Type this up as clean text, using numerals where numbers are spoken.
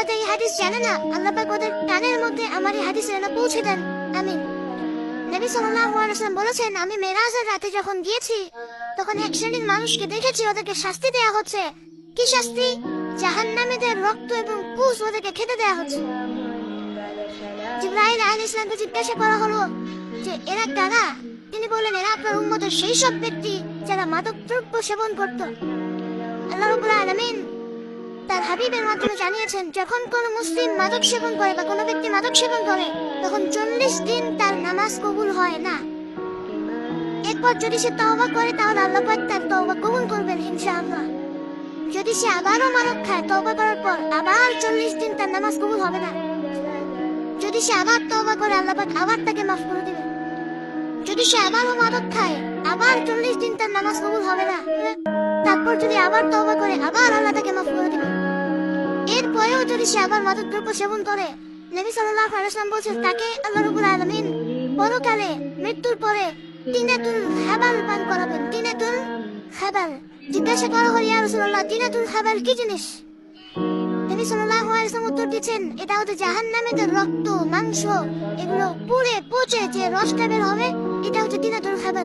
হয়তো এই হাদিস জানে না, আল্লাহ পাক ওদের কানের মধ্যে আমার এই হাদিস এনে পৌঁছে দেন। আমিন। নবী সাল্লাল্লাহু আলাইহি ওয়াসাল্লাম বলেছেন, আমি মেরাজের রাতে যখন গিয়েছি তখন এক শ্রেণীর মানুষকে দেখেছি, ওদেরকে শাস্তি দেয়া হচ্ছে। কি শাস্তি? জাহান্নামীদের রক্ত এবং পুষ ওদেরকে খেতে দেয়া হচ্ছে। জিবরাইল আলাইহিস সালামকে জিজ্ঞাসা করা হলো যে এরা কারা? তিনি বললেন, এরা আপনার উম্মতের সেই সব ব্যক্তি যারা মাদক দ্রব্য সেবন করত। আল্লাহ রাব্বুল আলামিন তার হাবিবের মাধ্যমে জানিয়েছেন, যখন কোন মুসলিম মাদক সেবন করে বা কোনো ব্যক্তি মাদক সেবন করে তখন 40 দিন তার নামাজ কবুল হয় না। এরপর যদি সে তওবা করে তাহলে আল্লাহ পাক তার তওবা কবুল করবেন ইনশাআল্লাহ। যদি সে আবারও মাদক খায় তওবা করার পর আবার 40 দিন তার নামাজ কবুল হবে না। যদি সে আবার তওবা করে আল্লাহ পাক আবার তাকে মাফ করে দিবেন। যদি সে আবারও মাদক খায় আবার 40 দিন তার নামাজ কবুল হবে না। তারপর যদি আবার তওবা করে আবার আল্লাহ তাকে মাফ করে দিবেন। এরপরেও যদি সে আবার মাদক দ্রব্য সেবন করে, নবী সাল্লাল্লাহু আলাইহি ওয়াসাল্লাম বলেছেন, তাকে আল্লাহ রাব্বুল আলামিন পরকালে মৃত্যুর পরে তিনাতুল হাবাল পান করাবেন। তিনাতুল হাবাল। জিজ্ঞাসা করা হয়, ইয়া রাসূলুল্লাহ, তিনাতুল হাবাল কি জিনিস? নবী সাল্লাল্লাহু আলাইহি ওয়াসাল্লাম উত্তর দিচ্ছেন, এটা হচ্ছে জাহান্নামীদের রক্ত, মাংস, এগুলো পুড়ে পচে যে রসটা বের হবে, এটা হচ্ছে তিনাতুল হাবাল।